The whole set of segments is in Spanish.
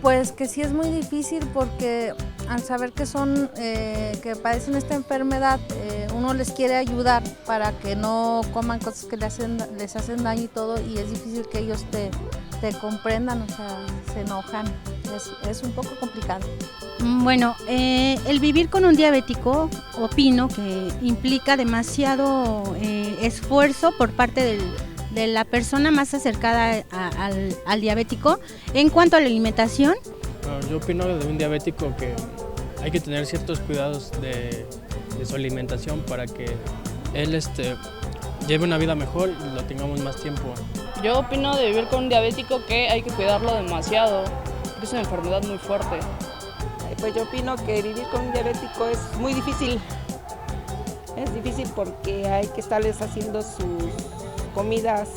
Pues que sí es muy difícil porque al saber que que padecen esta enfermedad, uno les quiere ayudar para que no coman cosas que les hacen daño y todo, y es difícil que ellos te comprendan, o sea, se enojan, es un poco complicado. Bueno, el vivir con un diabético, opino que implica demasiado esfuerzo por parte de la persona más acercada al diabético en cuanto a la alimentación. Yo opino de un diabético que hay que tener ciertos cuidados de su alimentación para que él lleve una vida mejor y lo tengamos más tiempo. Yo opino de vivir con un diabético que hay que cuidarlo demasiado, porque es una enfermedad muy fuerte. Pues yo opino que vivir con un diabético es muy difícil. Es difícil porque hay que estarles haciendo sus comidas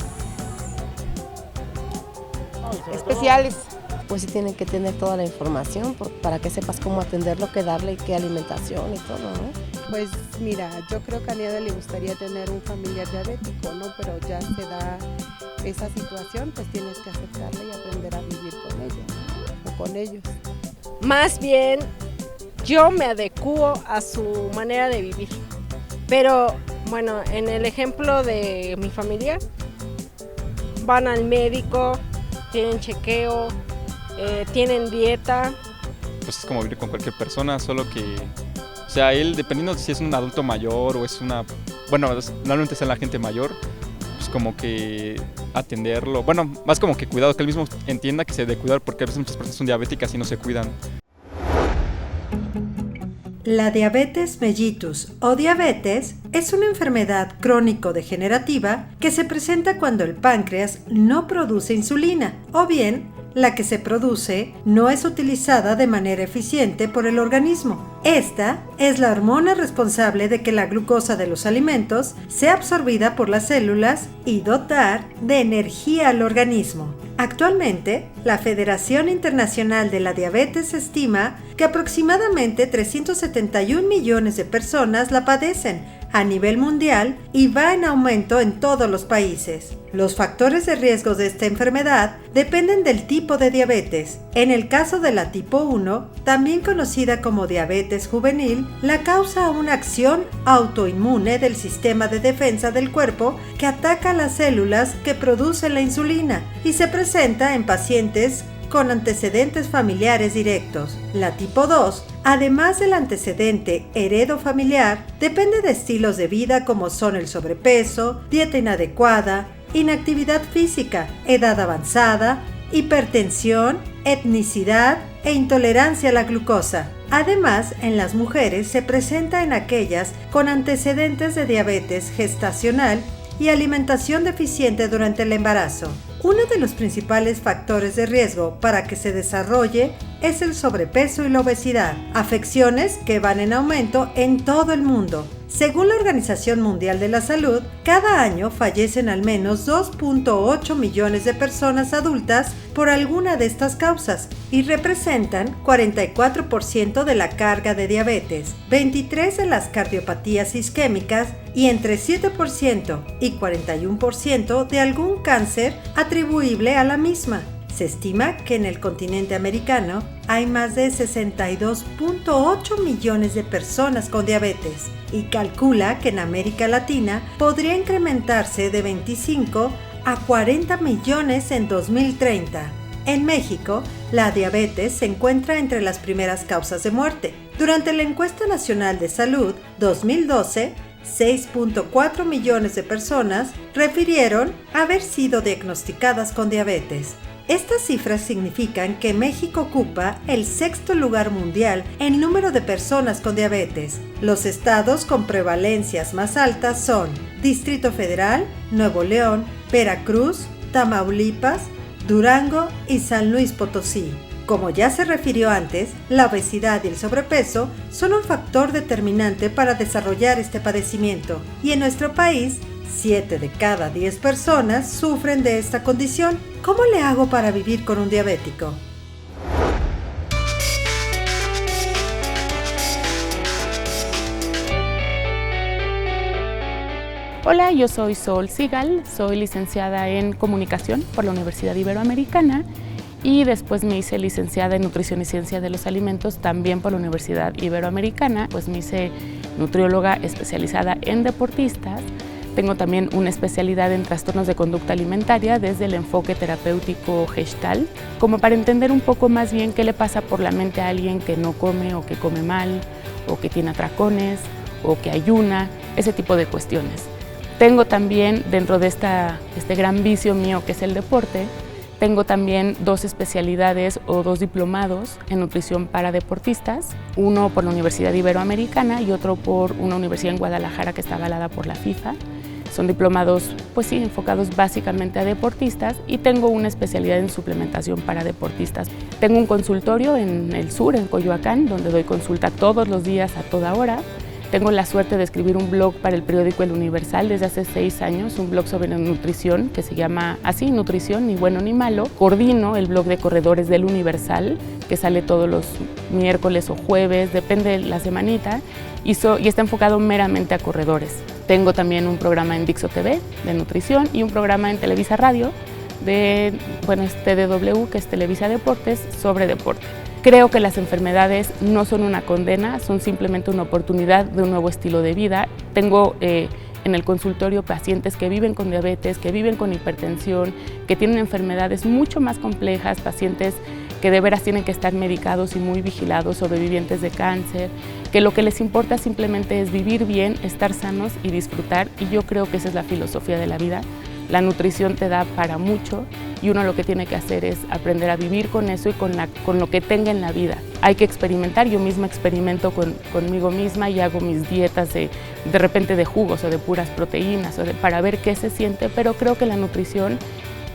especiales. Pues sí tienen que tener toda la información para que sepas cómo atenderlo, qué darle, qué alimentación y todo, ¿no? Pues mira, yo creo que a Niada le gustaría tener un familiar diabético, ¿no? Pero ya se da esa situación, pues tienes que aceptarla y aprender a vivir con ella, ¿no? O con ellos. Más bien, yo me adecuo a su manera de vivir. Pero, bueno, en el ejemplo de mi familia, van al médico, tienen chequeo, tienen dieta. Pues es como vivir con cualquier persona, solo que, o sea, él, dependiendo de si es un adulto mayor o es normalmente es la gente mayor, pues como que atenderlo, más como que cuidado, que él mismo entienda que se debe cuidar, porque a veces muchas personas son diabéticas y no se cuidan. La diabetes mellitus o diabetes es una enfermedad crónico-degenerativa que se presenta cuando el páncreas no produce insulina o bien la que se produce no es utilizada de manera eficiente por el organismo. Esta es la hormona responsable de que la glucosa de los alimentos sea absorbida por las células y dotar de energía al organismo. Actualmente, la Federación Internacional de la Diabetes estima que aproximadamente 371 millones de personas la padecen a nivel mundial y va en aumento en todos los países. Los factores de riesgo de esta enfermedad dependen del tipo de diabetes. En el caso de la tipo 1, también conocida como diabetes juvenil, la causa una acción autoinmune del sistema de defensa del cuerpo que ataca las células que producen la insulina y se presenta en pacientes con antecedentes familiares directos. La tipo 2, además del antecedente heredofamiliar, depende de estilos de vida como son el sobrepeso, dieta inadecuada, inactividad física, edad avanzada, hipertensión, etnicidad e intolerancia a la glucosa. Además, en las mujeres se presenta en aquellas con antecedentes de diabetes gestacional y alimentación deficiente durante el embarazo. Uno de los principales factores de riesgo para que se desarrolle es el sobrepeso y la obesidad, afecciones que van en aumento en todo el mundo. Según la Organización Mundial de la Salud, cada año fallecen al menos 2.8 millones de personas adultas por alguna de estas causas y representan 44% de la carga de diabetes, 23% de las cardiopatías isquémicas y entre 7% y 41% de algún cáncer atribuible a la misma. Se estima que en el continente americano hay más de 62.8 millones de personas con diabetes y calcula que en América Latina podría incrementarse de 25 a 40 millones en 2030. En México, la diabetes se encuentra entre las primeras causas de muerte. Durante la Encuesta Nacional de Salud 2012, 6.4 millones de personas refirieron haber sido diagnosticadas con diabetes. Estas cifras significan que México ocupa el 6º lugar mundial en número de personas con diabetes. Los estados con prevalencias más altas son Distrito Federal, Nuevo León, Veracruz, Tamaulipas, Durango y San Luis Potosí. Como ya se refirió antes, la obesidad y el sobrepeso son un factor determinante para desarrollar este padecimiento, y en nuestro país, 7 de cada 10 personas sufren de esta condición. ¿Cómo le hago para vivir con un diabético? Hola, yo soy Sol Sigal, soy licenciada en Comunicación por la Universidad Iberoamericana y después me hice licenciada en Nutrición y Ciencia de los Alimentos también por la Universidad Iberoamericana, pues me hice nutrióloga especializada en deportistas. Tengo también una especialidad en trastornos de conducta alimentaria desde el enfoque terapéutico Gestalt, como para entender un poco más bien qué le pasa por la mente a alguien que no come o que come mal, o que tiene atracones, o que ayuna, ese tipo de cuestiones. Tengo también, dentro de este gran vicio mío que es el deporte, tengo también 2 especialidades o 2 diplomados en nutrición para deportistas, uno por la Universidad Iberoamericana y otro por una universidad en Guadalajara que está avalada por la FIFA. Son diplomados, pues sí, enfocados básicamente a deportistas, y tengo una especialidad en suplementación para deportistas. Tengo un consultorio en el sur, en Coyoacán, donde doy consulta todos los días a toda hora. Tengo la suerte de escribir un blog para el periódico El Universal desde hace 6 años, un blog sobre nutrición que se llama así, Nutrición, ni bueno ni malo. Coordino el blog de corredores del Universal, que sale todos los miércoles o jueves, depende de la semanita, y está enfocado meramente a corredores. Tengo también un programa en Dixo TV de nutrición y un programa en Televisa Radio de, TDW, que es Televisa Deportes, sobre deporte. Creo que las enfermedades no son una condena, son simplemente una oportunidad de un nuevo estilo de vida. Tengo en el consultorio pacientes que viven con diabetes, que viven con hipertensión, que tienen enfermedades mucho más complejas, pacientes que de veras tienen que estar medicados y muy vigilados, sobrevivientes de cáncer, que lo que les importa simplemente es vivir bien, estar sanos y disfrutar, y yo creo que esa es la filosofía de la vida. La nutrición te da para mucho y uno lo que tiene que hacer es aprender a vivir con eso y con lo que tenga en la vida. Hay que experimentar, yo misma experimento conmigo misma y hago mis dietas de repente de jugos o de puras proteínas para ver qué se siente, pero creo que la nutrición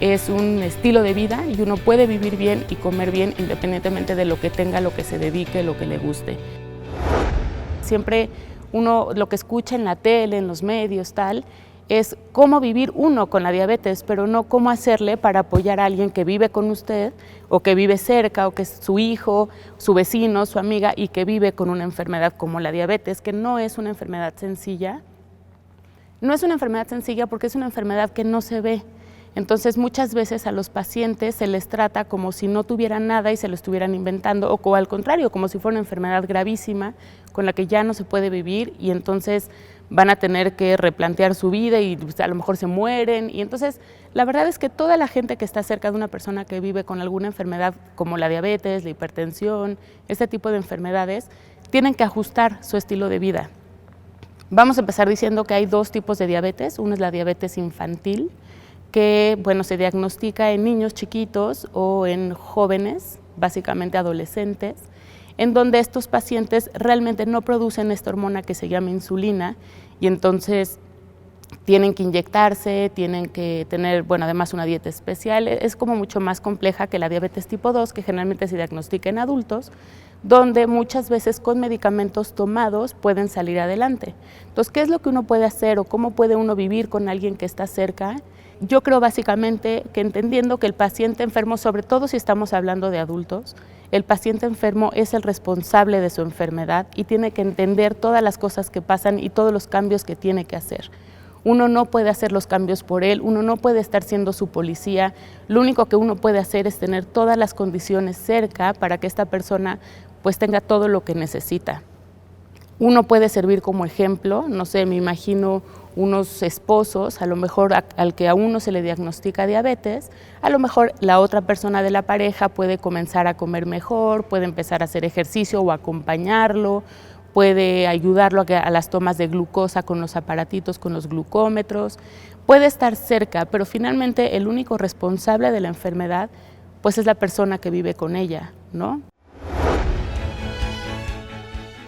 es un estilo de vida y uno puede vivir bien y comer bien independientemente de lo que tenga, lo que se dedique, lo que le guste. Siempre uno lo que escucha en la tele, en los medios, tal, es cómo vivir uno con la diabetes, pero no cómo hacerle para apoyar a alguien que vive con usted o que vive cerca o que es su hijo, su vecino, su amiga y que vive con una enfermedad como la diabetes, que no es una enfermedad sencilla. No es una enfermedad sencilla porque es una enfermedad que no se ve. Entonces muchas veces a los pacientes se les trata como si no tuvieran nada y se lo estuvieran inventando, o al contrario, como si fuera una enfermedad gravísima con la que ya no se puede vivir y entonces van a tener que replantear su vida y a lo mejor se mueren. Y entonces la verdad es que toda la gente que está cerca de una persona que vive con alguna enfermedad como la diabetes, la hipertensión, este tipo de enfermedades, tienen que ajustar su estilo de vida. Vamos a empezar diciendo que hay 2 tipos de diabetes. Uno es la diabetes infantil, que se diagnostica en niños chiquitos o en jóvenes, básicamente adolescentes, en donde estos pacientes realmente no producen esta hormona que se llama insulina y entonces tienen que inyectarse, tienen que tener, además una dieta especial. Es como mucho más compleja que la diabetes tipo 2, que generalmente se diagnostica en adultos, donde muchas veces con medicamentos tomados pueden salir adelante. Entonces, ¿qué es lo que uno puede hacer o cómo puede uno vivir con alguien que está cerca? Yo creo básicamente que entendiendo que el paciente enfermo, sobre todo si estamos hablando de adultos, el paciente enfermo es el responsable de su enfermedad y tiene que entender todas las cosas que pasan y todos los cambios que tiene que hacer. Uno no puede hacer los cambios por él, uno no puede estar siendo su policía, lo único que uno puede hacer es tener todas las condiciones cerca para que esta persona tenga todo lo que necesita. Uno puede servir como ejemplo, no sé, me imagino unos esposos, a lo mejor al que a uno se le diagnostica diabetes, a lo mejor la otra persona de la pareja puede comenzar a comer mejor, puede empezar a hacer ejercicio o acompañarlo, puede ayudarlo a las tomas de glucosa con los aparatitos, con los glucómetros, puede estar cerca, pero finalmente el único responsable de la enfermedad es la persona que vive con ella, ¿no?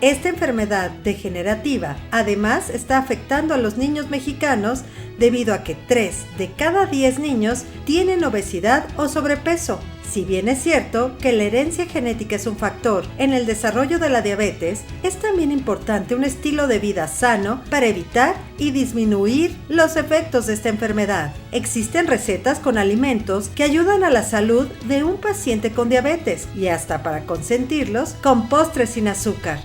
Esta enfermedad degenerativa además está afectando a los niños mexicanos debido a que 3 de cada 10 niños tienen obesidad o sobrepeso. Si bien es cierto que la herencia genética es un factor en el desarrollo de la diabetes, es también importante un estilo de vida sano para evitar y disminuir los efectos de esta enfermedad. Existen recetas con alimentos que ayudan a la salud de un paciente con diabetes y hasta para consentirlos con postres sin azúcar.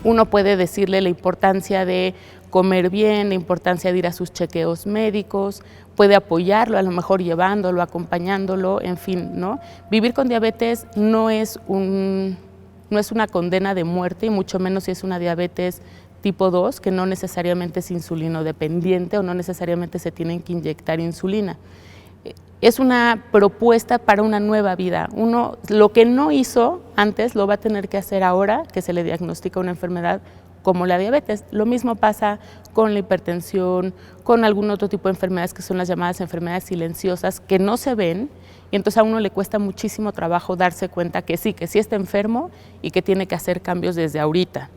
uno puede decirle la importancia de comer bien, la importancia de ir a sus chequeos médicos, puede apoyarlo, a lo mejor llevándolo, acompañándolo, en fin, ¿no? Vivir con diabetes no es una condena de muerte, y mucho menos si es una diabetes tipo 2, que no necesariamente es insulinodependiente o no necesariamente se tienen que inyectar insulina. Es una propuesta para una nueva vida. Uno, lo que no hizo antes, lo va a tener que hacer ahora que se le diagnostica una enfermedad como la diabetes. Lo mismo pasa con la hipertensión, con algún otro tipo de enfermedades que son las llamadas enfermedades silenciosas, que no se ven, y entonces a uno le cuesta muchísimo trabajo darse cuenta que sí está enfermo y que tiene que hacer cambios desde ahorita.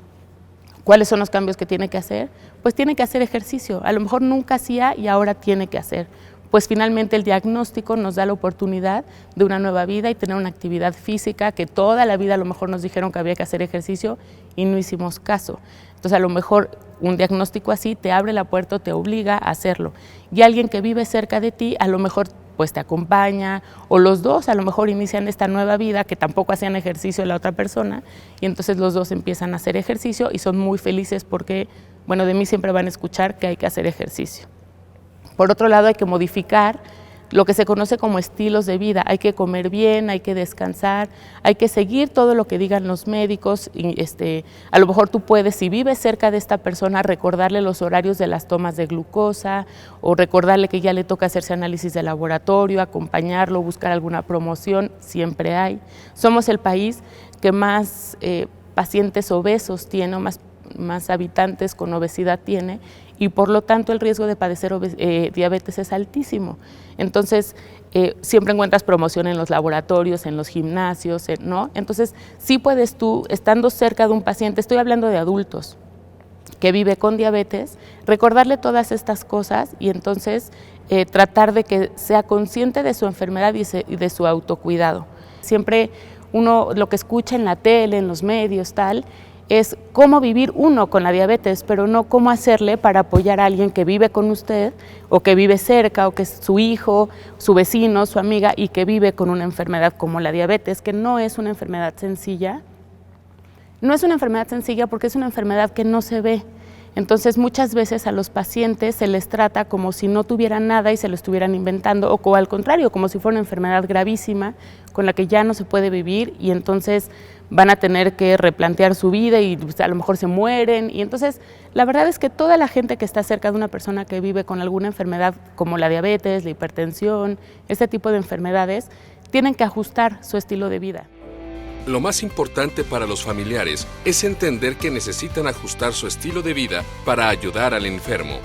¿Cuáles son los cambios que tiene que hacer? Pues tiene que hacer ejercicio. A lo mejor nunca hacía y ahora tiene que hacer. Pues finalmente el diagnóstico nos da la oportunidad de una nueva vida y tener una actividad física que toda la vida a lo mejor nos dijeron que había que hacer ejercicio y no hicimos caso. Entonces a lo mejor un diagnóstico así te abre la puerta, te obliga a hacerlo. Y alguien que vive cerca de ti a lo mejor pues te acompaña, o los dos a lo mejor inician esta nueva vida que tampoco hacían ejercicio la otra persona, y entonces los dos empiezan a hacer ejercicio y son muy felices porque, bueno, de mí siempre van a escuchar que hay que hacer ejercicio. Por otro lado, hay que modificar lo que se conoce como estilos de vida. Hay que comer bien, hay que descansar, hay que seguir todo lo que digan los médicos. Y a lo mejor tú puedes, si vives cerca de esta persona, recordarle los horarios de las tomas de glucosa, o recordarle que ya le toca hacerse análisis de laboratorio, acompañarlo, buscar alguna promoción, siempre hay. Somos el país que más pacientes obesos tiene, o más habitantes con obesidad tiene, y por lo tanto el riesgo de padecer diabetes es altísimo. Entonces, siempre encuentras promoción en los laboratorios, en los gimnasios, ¿no? Entonces, sí puedes tú, estando cerca de un paciente, estoy hablando de adultos, que vive con diabetes, recordarle todas estas cosas y entonces tratar de que sea consciente de su enfermedad y de su autocuidado. Siempre uno lo que escucha en la tele, en los medios, tal, es cómo vivir uno con la diabetes, pero no cómo hacerle para apoyar a alguien que vive con usted o que vive cerca o que es su hijo, su vecino, su amiga y que vive con una enfermedad como la diabetes, que no es una enfermedad sencilla. No es una enfermedad sencilla porque es una enfermedad que no se ve. Entonces muchas veces a los pacientes se les trata como si no tuvieran nada y se lo estuvieran inventando, o al contrario, como si fuera una enfermedad gravísima con la que ya no se puede vivir y entonces van a tener que replantear su vida y a lo mejor se mueren. Y entonces la verdad es que toda la gente que está cerca de una persona que vive con alguna enfermedad como la diabetes, la hipertensión, este tipo de enfermedades, tienen que ajustar su estilo de vida. Lo más importante para los familiares es entender que necesitan ajustar su estilo de vida para ayudar al enfermo.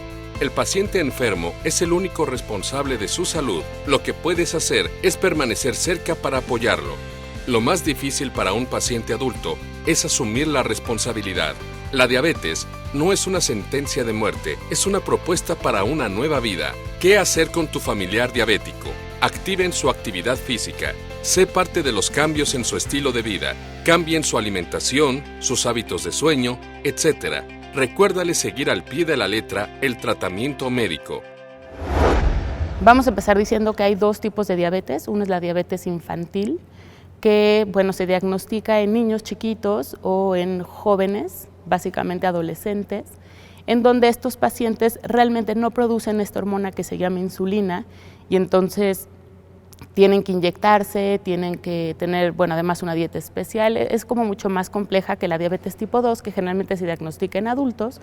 El paciente enfermo es el único responsable de su salud. Lo que puedes hacer es permanecer cerca para apoyarlo. Lo más difícil para un paciente adulto es asumir la responsabilidad. La diabetes no es una sentencia de muerte, es una propuesta para una nueva vida. ¿Qué hacer con tu familiar diabético? Activen su actividad física. Sé parte de los cambios en su estilo de vida. Cambien su alimentación, sus hábitos de sueño, etc. Recuérdale seguir al pie de la letra el tratamiento médico. Vamos a empezar diciendo que hay dos tipos de diabetes. Uno es la diabetes infantil, que se diagnostica en niños chiquitos o en jóvenes, básicamente adolescentes, en donde estos pacientes realmente no producen esta hormona que se llama insulina y entonces tienen que inyectarse, tienen que tener, además una dieta especial. Es como mucho más compleja que la diabetes tipo 2, que generalmente se diagnostica en adultos,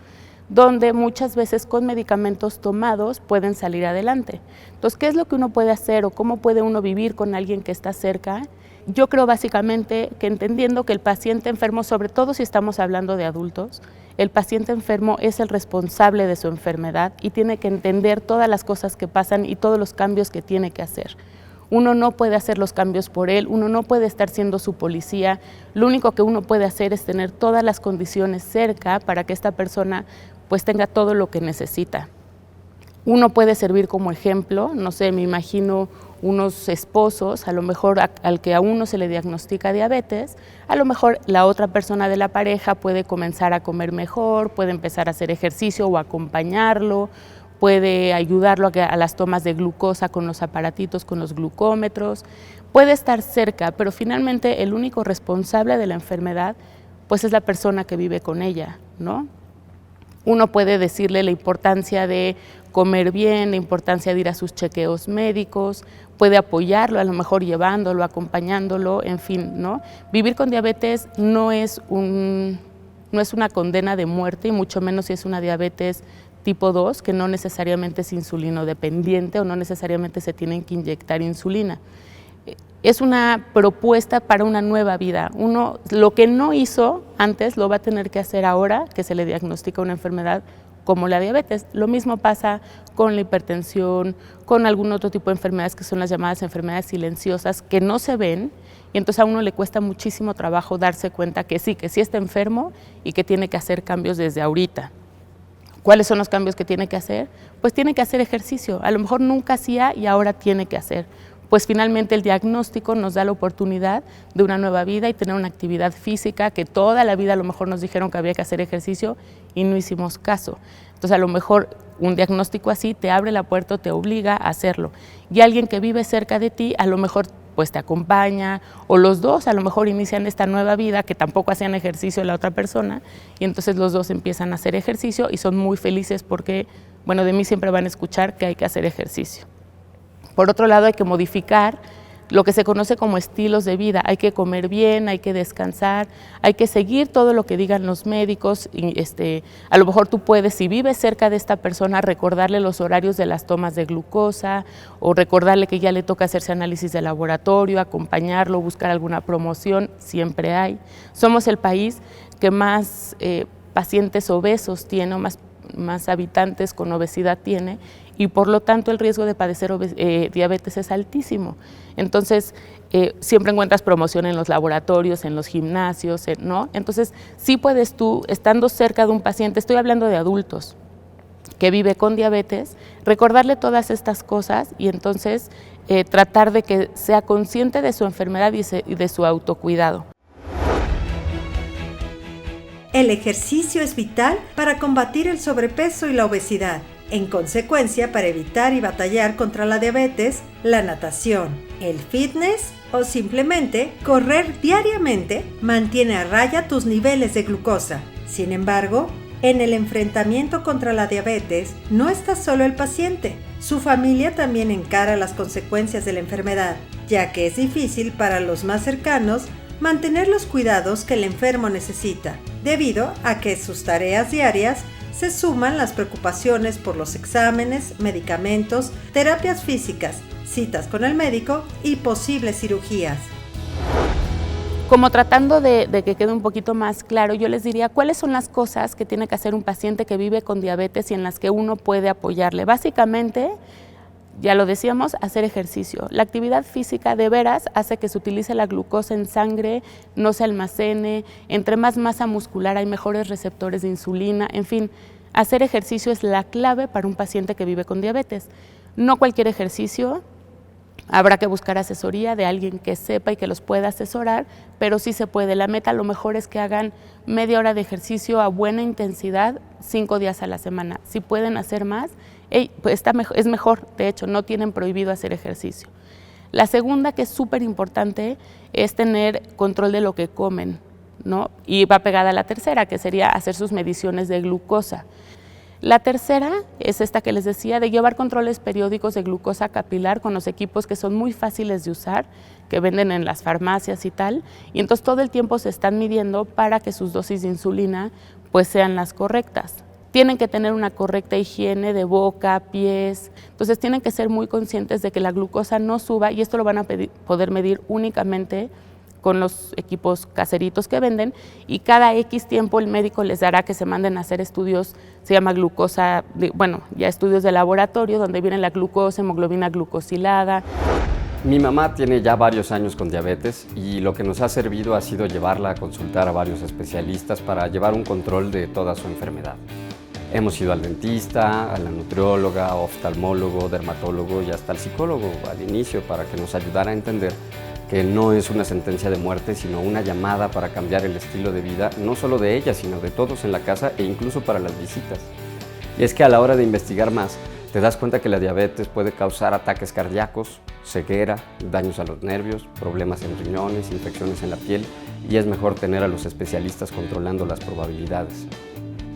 donde muchas veces con medicamentos tomados pueden salir adelante. Entonces, ¿qué es lo que uno puede hacer o cómo puede uno vivir con alguien que está cerca? Yo creo básicamente que entendiendo que el paciente enfermo, sobre todo si estamos hablando de adultos, el paciente enfermo es el responsable de su enfermedad y tiene que entender todas las cosas que pasan y todos los cambios que tiene que hacer. Uno no puede hacer los cambios por él, uno no puede estar siendo su policía, lo único que uno puede hacer es tener todas las condiciones cerca para que esta persona tenga todo lo que necesita. Uno puede servir como ejemplo, no sé, me imagino unos esposos, a lo mejor al que a uno se le diagnostica diabetes, a lo mejor la otra persona de la pareja puede comenzar a comer mejor, puede empezar a hacer ejercicio o acompañarlo, puede ayudarlo a las tomas de glucosa con los aparatitos, con los glucómetros, puede estar cerca, pero finalmente el único responsable de la enfermedad pues es la persona que vive con ella, ¿no? Uno puede decirle la importancia de comer bien, la importancia de ir a sus chequeos médicos, puede apoyarlo, a lo mejor llevándolo, acompañándolo, en fin, ¿no? Vivir con diabetes no es una condena de muerte, y mucho menos si es una diabetes tipo 2, que no necesariamente es insulinodependiente o no necesariamente se tienen que inyectar insulina. Es una propuesta para una nueva vida. Uno, lo que no hizo antes, lo va a tener que hacer ahora que se le diagnostica una enfermedad como la diabetes. Lo mismo pasa con la hipertensión, con algún otro tipo de enfermedades que son las llamadas enfermedades silenciosas, que no se ven, y entonces a uno le cuesta muchísimo trabajo darse cuenta que sí está enfermo y que tiene que hacer cambios desde ahorita. ¿Cuáles son los cambios que tiene que hacer? Pues tiene que hacer ejercicio. A lo mejor nunca hacía y ahora tiene que hacer. Pues finalmente el diagnóstico nos da la oportunidad de una nueva vida y tener una actividad física que toda la vida a lo mejor nos dijeron que había que hacer ejercicio y no hicimos caso. Entonces a lo mejor un diagnóstico así te abre la puerta, te obliga a hacerlo. Y alguien que vive cerca de ti a lo mejor pues te acompaña, o los dos a lo mejor inician esta nueva vida que tampoco hacían ejercicio la otra persona, y entonces los dos empiezan a hacer ejercicio y son muy felices porque, bueno, de mí siempre van a escuchar que hay que hacer ejercicio. Por otro lado, hay que modificar lo que se conoce como estilos de vida. Hay que comer bien, hay que descansar, hay que seguir todo lo que digan los médicos. Y a lo mejor tú puedes, si vives cerca de esta persona, recordarle los horarios de las tomas de glucosa, o recordarle que ya le toca hacerse análisis de laboratorio, acompañarlo, buscar alguna promoción, siempre hay. Somos el país que más pacientes obesos tiene, o más habitantes con obesidad tiene, y por lo tanto el riesgo de padecer diabetes es altísimo. Entonces, siempre encuentras promoción en los laboratorios, en los gimnasios, ¿no? Entonces, sí puedes tú, estando cerca de un paciente, estoy hablando de adultos, que vive con diabetes, recordarle todas estas cosas y entonces tratar de que sea consciente de su enfermedad y de su autocuidado. El ejercicio es vital para combatir el sobrepeso y la obesidad. En consecuencia, para evitar y batallar contra la diabetes, la natación, el fitness o simplemente correr diariamente mantiene a raya tus niveles de glucosa. Sin embargo, en el enfrentamiento contra la diabetes no está solo el paciente. Su familia también encara las consecuencias de la enfermedad, ya que es difícil para los más cercanos mantener los cuidados que el enfermo necesita, debido a que sus tareas diarias se suman las preocupaciones por los exámenes, medicamentos, terapias físicas, citas con el médico y posibles cirugías. Como tratando de que quede un poquito más claro, yo les diría cuáles son las cosas que tiene que hacer un paciente que vive con diabetes y en las que uno puede apoyarle. Básicamente, ya lo decíamos, hacer ejercicio. La actividad física de veras hace que se utilice la glucosa en sangre, no se almacene, entre más masa muscular hay mejores receptores de insulina, en fin, hacer ejercicio es la clave para un paciente que vive con diabetes. No cualquier ejercicio, habrá que buscar asesoría de alguien que sepa y que los pueda asesorar, pero sí se puede. La meta a lo mejor es que hagan media hora de ejercicio a buena intensidad 5 días a la semana. Si pueden hacer más, pues es mejor, de hecho, no tienen prohibido hacer ejercicio. La segunda, que es súper importante, es tener control de lo que comen, ¿no? Y va pegada a la tercera, que sería hacer sus mediciones de glucosa. La tercera es esta que les decía, de llevar controles periódicos de glucosa capilar con los equipos que son muy fáciles de usar, que venden en las farmacias y tal, y entonces todo el tiempo se están midiendo para que sus dosis de insulina pues sean las correctas. Tienen que tener una correcta higiene de boca, pies, entonces tienen que ser muy conscientes de que la glucosa no suba, y esto lo van a poder medir únicamente con los equipos caseritos que venden, y cada X tiempo el médico les dará que se manden a hacer estudios, se llama glucosa, ya estudios de laboratorio, donde viene la glucosa, hemoglobina glucosilada. Mi mamá tiene ya varios años con diabetes y lo que nos ha servido ha sido llevarla a consultar a varios especialistas para llevar un control de toda su enfermedad. Hemos ido al dentista, a la nutrióloga, oftalmólogo, dermatólogo y hasta al psicólogo al inicio para que nos ayudara a entender que no es una sentencia de muerte, sino una llamada para cambiar el estilo de vida, no solo de ella, sino de todos en la casa e incluso para las visitas. Y es que a la hora de investigar más, te das cuenta que la diabetes puede causar ataques cardíacos, ceguera, daños a los nervios, problemas en riñones, infecciones en la piel, y es mejor tener a los especialistas controlando las probabilidades.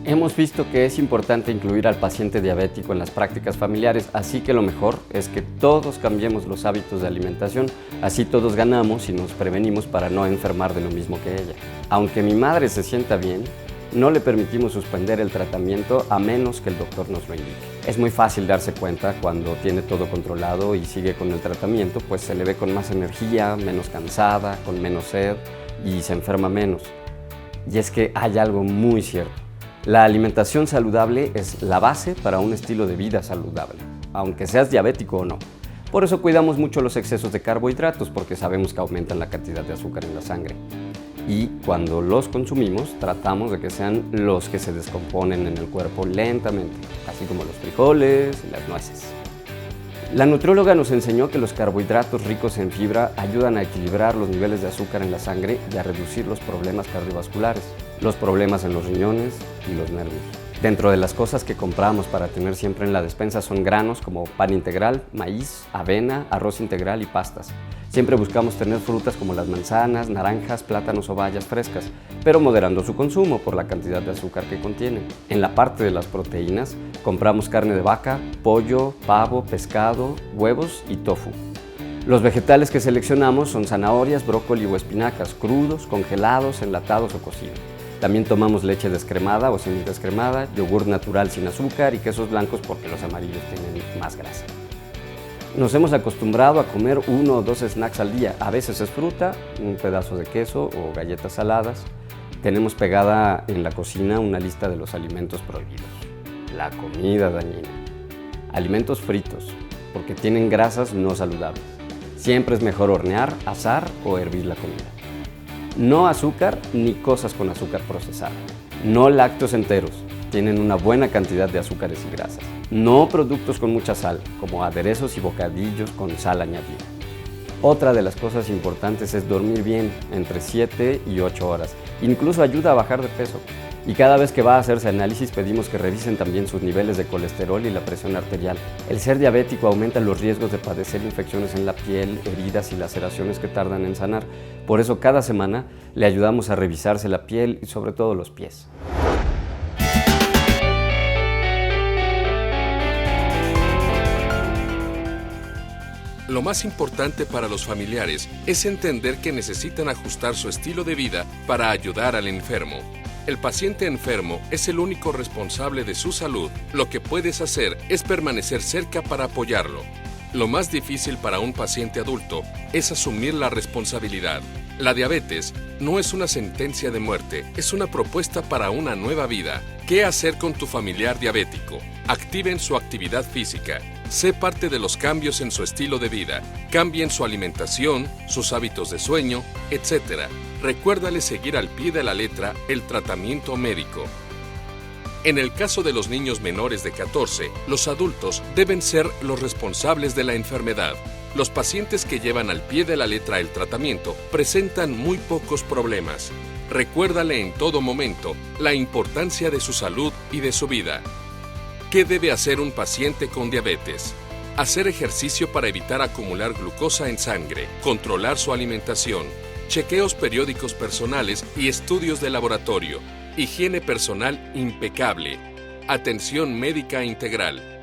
Hemos visto que es importante incluir al paciente diabético en las prácticas familiares, así que lo mejor es que todos cambiemos los hábitos de alimentación, así todos ganamos y nos prevenimos para no enfermar de lo mismo que ella. Aunque mi madre se sienta bien, no le permitimos suspender el tratamiento a menos que el doctor nos lo indique. Es muy fácil darse cuenta cuando tiene todo controlado y sigue con el tratamiento, pues se le ve con más energía, menos cansada, con menos sed y se enferma menos. Y es que hay algo muy cierto. La alimentación saludable es la base para un estilo de vida saludable, aunque seas diabético o no. Por eso cuidamos mucho los excesos de carbohidratos, porque sabemos que aumentan la cantidad de azúcar en la sangre. Y cuando los consumimos, tratamos de que sean los que se descomponen en el cuerpo lentamente, así como los frijoles y las nueces. La nutrióloga nos enseñó que los carbohidratos ricos en fibra ayudan a equilibrar los niveles de azúcar en la sangre y a reducir los problemas cardiovasculares, los problemas en los riñones y los nervios. Dentro de las cosas que compramos para tener siempre en la despensa son granos como pan integral, maíz, avena, arroz integral y pastas. Siempre buscamos tener frutas como las manzanas, naranjas, plátanos o bayas frescas, pero moderando su consumo por la cantidad de azúcar que contienen. En la parte de las proteínas, compramos carne de vaca, pollo, pavo, pescado, huevos y tofu. Los vegetales que seleccionamos son zanahorias, brócoli o espinacas, crudos, congelados, enlatados o cocidos. También tomamos leche descremada o semidescremada, yogur natural sin azúcar y quesos blancos porque los amarillos tienen más grasa. Nos hemos acostumbrado a comer 1 o 2 snacks al día. A veces es fruta, un pedazo de queso o galletas saladas. Tenemos pegada en la cocina una lista de los alimentos prohibidos. La comida dañina. Alimentos fritos, porque tienen grasas no saludables. Siempre es mejor hornear, asar o hervir la comida. No azúcar ni cosas con azúcar procesada. No lácteos enteros. Tienen una buena cantidad de azúcares y grasas. No productos con mucha sal, como aderezos y bocadillos con sal añadida. Otra de las cosas importantes es dormir bien, entre 7 y 8 horas. Incluso ayuda a bajar de peso. Y cada vez que va a hacerse análisis pedimos que revisen también sus niveles de colesterol y la presión arterial. El ser diabético aumenta los riesgos de padecer infecciones en la piel, heridas y laceraciones que tardan en sanar. Por eso cada semana le ayudamos a revisarse la piel y sobre todo los pies. Lo más importante para los familiares es entender que necesitan ajustar su estilo de vida para ayudar al enfermo. El paciente enfermo es el único responsable de su salud. Lo que puedes hacer es permanecer cerca para apoyarlo. Lo más difícil para un paciente adulto es asumir la responsabilidad. La diabetes no es una sentencia de muerte, es una propuesta para una nueva vida. ¿Qué hacer con tu familiar diabético? Activen su actividad física. Sé parte de los cambios en su estilo de vida. Cambien su alimentación, sus hábitos de sueño, etc. Recuérdale seguir al pie de la letra el tratamiento médico. En el caso de los niños menores de 14, los adultos deben ser los responsables de la enfermedad. Los pacientes que llevan al pie de la letra el tratamiento presentan muy pocos problemas. Recuérdale en todo momento la importancia de su salud y de su vida. ¿Qué debe hacer un paciente con diabetes? Hacer ejercicio para evitar acumular glucosa en sangre, controlar su alimentación, chequeos periódicos personales y estudios de laboratorio, higiene personal impecable, atención médica integral.